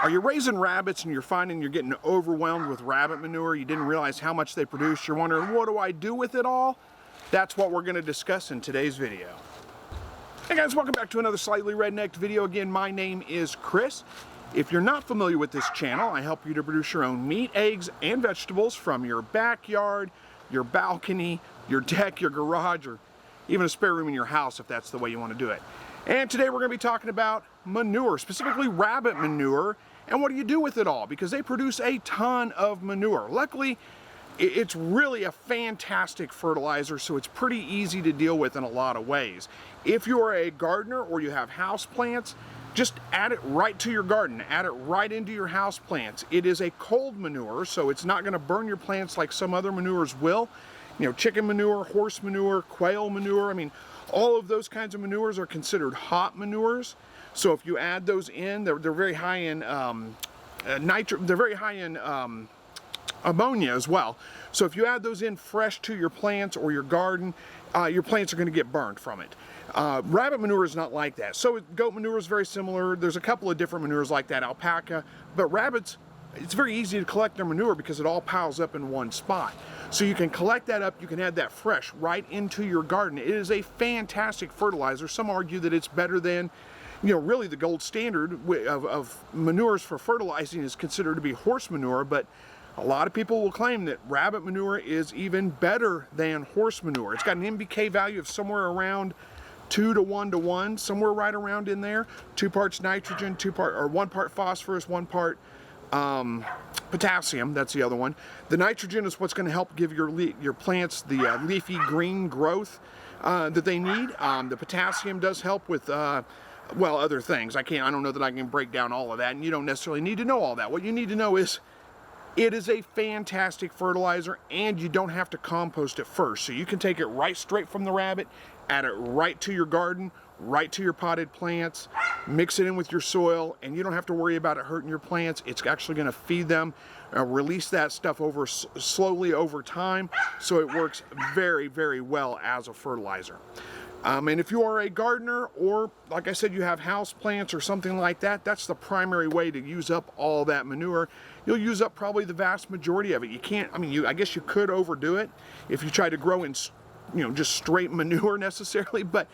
Are you raising rabbits and you're finding you're getting overwhelmed with rabbit manure? You didn't realize how much they produce. You're wondering, what do I do with it all? That's what we're going to discuss in today's video. Hey guys, welcome back to another Slightly Rednecked video. Again, my name is Chris. If you're not familiar with this channel, I help you to produce your own meat, eggs, and vegetables from your backyard, your balcony, your deck, your garage, or even a spare room in your house if that's the way you want to do it. And today we're going to be talking about manure, specifically rabbit manure, and what do you do with it all? Because they produce a ton of manure. Luckily, it's really a fantastic fertilizer, so it's pretty easy to deal with in a lot of ways. If you're a gardener or you have house plants, just add it right to your garden. Add it right into your house plants. It is a cold manure, so it's not going to burn your plants like some other manures will. You know, chicken manure, horse manure, quail manure, I mean, all of those kinds of manures are considered hot manures. So if you add those in, they're very high in they're very high in ammonia as well. So if you add those in fresh to your plants or your garden, your plants are going to get burned from it. Rabbit manure is not like that. So goat manure is very similar. There's a couple of different manures like that, alpaca, but rabbits, it's very easy to collect their manure because it all piles up in one spot. So you can collect that up, you can add that fresh right into your garden. It is a fantastic fertilizer. Some argue that it's better than, you know, really the gold standard of manures for fertilizing is considered to be horse manure, but a lot of people will claim that rabbit manure is even better than horse manure. It's got an NPK value of somewhere around 2 to 1 to 1, somewhere right around in there. 2 parts nitrogen, 1 part phosphorus, 1 part potassium. That's the other one. The nitrogen is what's going to help give your plants the leafy green growth that they need. The potassium does help with well, other things. I don't know that I can break down all of that, and you don't necessarily need to know all that. What you need to know is it is a fantastic fertilizer, and you don't have to compost it first. So you can take it right straight from the rabbit, add it right to your garden, right to your potted plants, mix it in with your soil, and you don't have to worry about it hurting your plants. It's actually going to feed them, release that stuff slowly over time, so it works very, very well as a fertilizer. And if you are a gardener, or like I said, you have house plants or something like that, that's the primary way to use up all that manure. You'll use up probably the vast majority of it. You can't, I guess you could overdo it if you try to grow in, just straight manure necessarily, but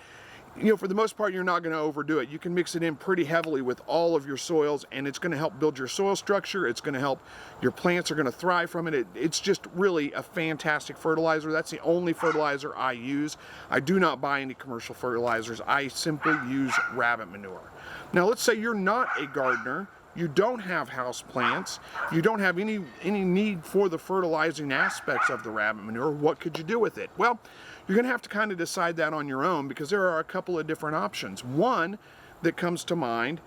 for the most part, you're not going to overdo it. You can mix it in pretty heavily with all of your soils, and it's going to help build your soil structure. It's going to help your plants are going to thrive from it. It's just really a fantastic fertilizer. That's the only fertilizer I use. I do not buy any commercial fertilizers. I simply use rabbit manure. Now, let's say you're not a gardener. You don't have house plants. You don't have any need for the fertilizing aspects of the rabbit manure. What could you do with it? Well, you're going to have to kind of decide that on your own, because there are a couple of different options. One that comes to mind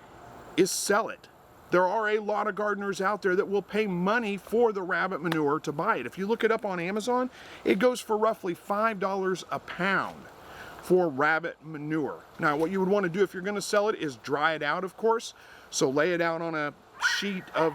is sell it. There are a lot of gardeners out there that will pay money for the rabbit manure to buy it. If you look it up on Amazon, it goes for roughly $5 a pound for rabbit manure. Now, what you would want to do if you're going to sell it is dry it out, of course. So lay it out on a sheet of,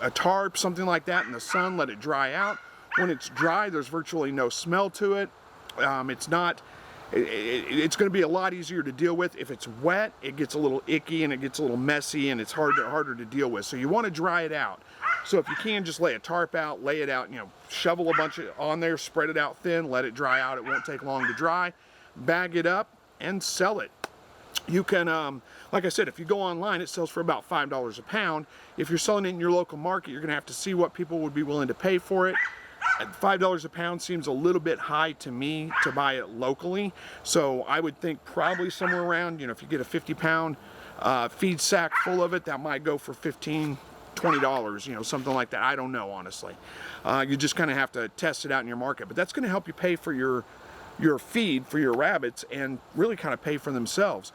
a tarp, something like that in the sun, let it dry out. When it's dry, there's virtually no smell to it. It's going to be a lot easier to deal with. If it's wet, it gets a little icky and it gets a little messy and it's harder to deal with. So you want to dry it out. So if you can, just lay a tarp out, lay it out, shovel a bunch of on there, spread it out thin, let it dry out. It won't take long to dry. Bag it up and sell it. You can, like I said, if you go online, it sells for about $5 a pound. If you're selling it in your local market, you're going to have to see what people would be willing to pay for it. $5 a pound seems a little bit high to me to buy it locally. So I would think probably somewhere around, if you get a 50-pound feed sack full of it, that might go for $15, $20, something like that. I don't know, honestly. You just kind of have to test it out in your market. But that's going to help you pay for your feed for your rabbits and really kind of pay for themselves.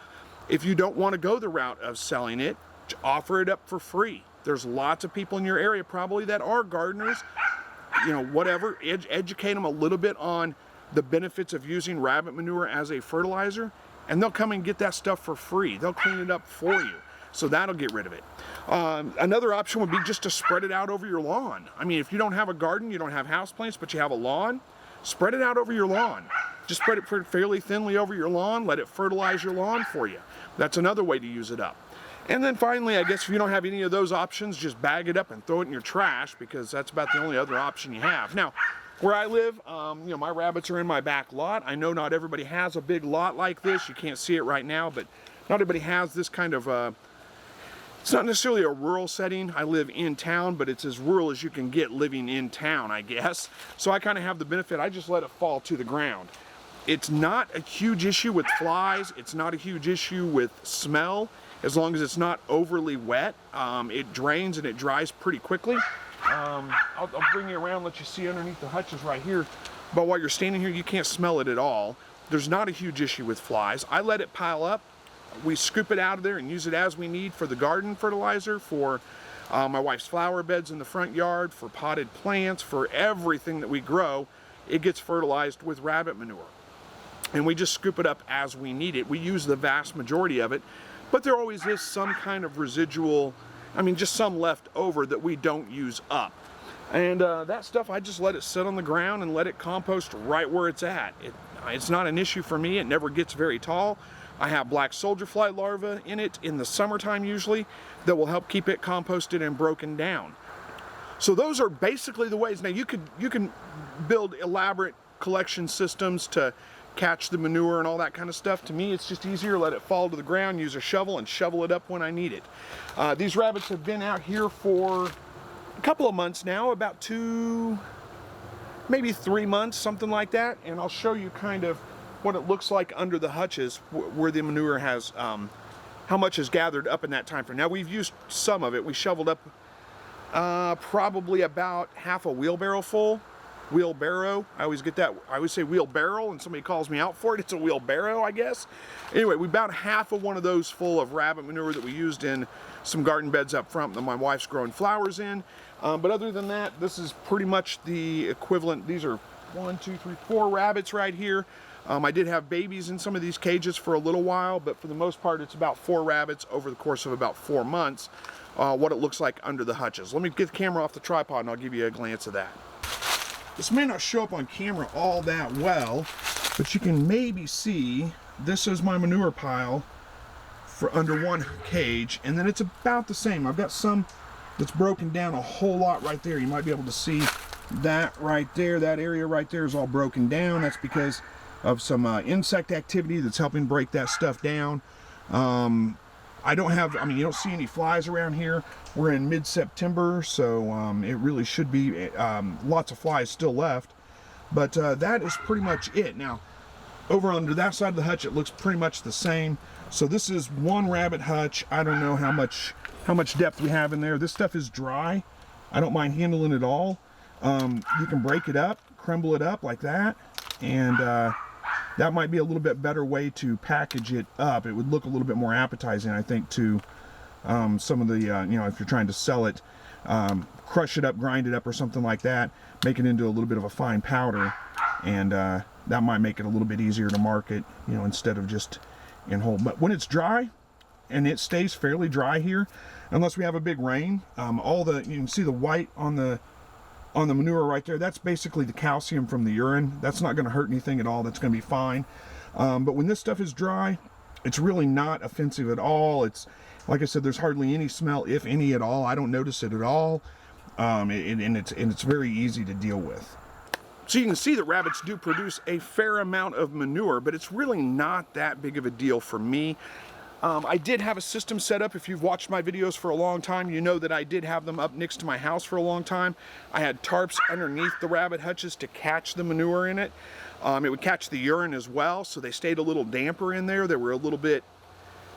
If you don't want to go the route of selling it, offer it up for free. There's lots of people in your area probably that are gardeners. Whatever, educate them a little bit on the benefits of using rabbit manure as a fertilizer, and they'll come and get that stuff for free. They'll clean it up for you. So that'll get rid of it. Another option would be just to spread it out over your lawn. If you don't have a garden, you don't have houseplants, but you have a lawn, spread it out over your lawn. Just spread it fairly thinly over your lawn, let it fertilize your lawn for you. That's another way to use it up. And then finally, I guess if you don't have any of those options, just bag it up and throw it in your trash, because that's about the only other option you have. Now, where I live, you know, my rabbits are in my back lot. I know not everybody has a big lot like this. You can't see it right now, but not everybody has this kind of, it's not necessarily a rural setting. I live in town, but it's as rural as you can get living in town, I guess. So I kind of have the benefit, I just let it fall to the ground. It's not a huge issue with flies. It's not a huge issue with smell, as long as it's not overly wet. It drains and it dries pretty quickly. I'll bring you around, let you see underneath the hutches right here. But while you're standing here, you can't smell it at all. There's not a huge issue with flies. I let it pile up. We scoop it out of there and use it as we need for the garden fertilizer, for my wife's flower beds in the front yard, for potted plants, for everything that we grow. It gets fertilized with rabbit manure. And we just scoop it up as we need it. We use the vast majority of it, but there always is some kind of residual, I mean, just some left over that we don't use up. And that stuff, I just let it sit on the ground and let it compost right where it's at. It's not an issue for me. It never gets very tall. I have black soldier fly larvae in it in the summertime usually that will help keep it composted and broken down. So those are basically the ways. Now you can build elaborate collection systems to catch the manure and all that kind of stuff. To me, it's just easier, let it fall to the ground, use a shovel and shovel it up when I need it. These rabbits have been out here for a couple of months now, about 2, maybe 3 months, something like that. And I'll show you kind of what it looks like under the hutches where the manure has, how much is gathered up in that time frame. Now we've used some of it. We shoveled up probably about half a wheelbarrow full. Wheelbarrow, I always get that, I always say wheelbarrow and somebody calls me out for it. It's a wheelbarrow, I guess. Anyway, we about half of one of those full of rabbit manure that we used in some garden beds up front that my wife's growing flowers in. But other than that, this is pretty much the equivalent. These are 1, 2, 3, 4 rabbits right here. I did have babies in some of these cages for a little while, but for the most part, it's about 4 rabbits over the course of about 4 months, what it looks like under the hutches. Let me get the camera off the tripod and I'll give you a glance of that. This may not show up on camera all that well, but you can maybe see this is my manure pile for under one cage, and then it's about the same. I've got some that's broken down a whole lot right there. You might be able to see that right there. That area right there is all broken down. That's because of some insect activity that's helping break that stuff down. I don't have, I mean, you don't see any flies around here. We're in mid-September, so it really should be lots of flies still left. But that is pretty much it. Now, over under that side of the hutch, it looks pretty much the same. So this is one rabbit hutch. I don't know how much depth we have in there. This stuff is dry. I don't mind handling it all. You can break it up, crumble it up like that, and that might be a little bit better way to package it up. It would look a little bit more appetizing, I think, to some of the, you know, if you're trying to sell it, crush it up, grind it up or something like that, make it into a little bit of a fine powder, and that might make it a little bit easier to market, you know, instead of just in whole. But when it's dry, and it stays fairly dry here, unless we have a big rain, you can see the white on the manure right there. That's basically the calcium from the urine. That's not going to hurt anything at all. That's going to be fine. But when this stuff is dry, it's really not offensive at all. It's, like I said, there's hardly any smell, if any at all. I don't notice it at all. And it's very easy to deal with. So you can see that rabbits do produce a fair amount of manure, but it's really not that big of a deal for me. I did have a system set up. If you've watched my videos for a long time, you know that I did have them up next to my house for a long time. I had tarps underneath the rabbit hutches to catch the manure in it. It would catch the urine as well, so they stayed a little damper in there. They were a little bit,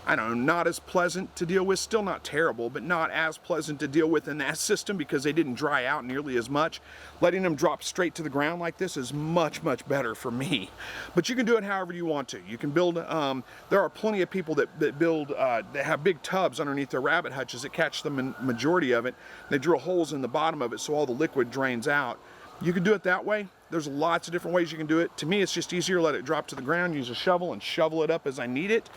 I don't know, not as pleasant to deal with. Still not terrible, but not as pleasant to deal with in that system because they didn't dry out nearly as much. Letting them drop straight to the ground like this is much, much better for me. But you can do it however you want to. You can build, there are plenty of people that build, that have big tubs underneath their rabbit hutches that catch the majority of it. They drill holes in the bottom of it so all the liquid drains out. You can do it that way. There's lots of different ways you can do it. To me, it's just easier to let it drop to the ground, use a shovel and shovel it up as I need it.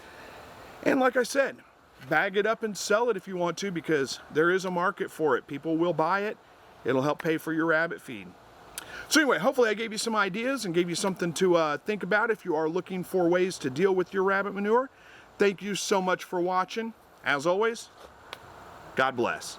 And like I said, bag it up and sell it if you want to, because there is a market for it. People will buy it. It'll help pay for your rabbit feed. So anyway, hopefully I gave you some ideas and gave you something to think about if you are looking for ways to deal with your rabbit manure. Thank you so much for watching. As always, God bless.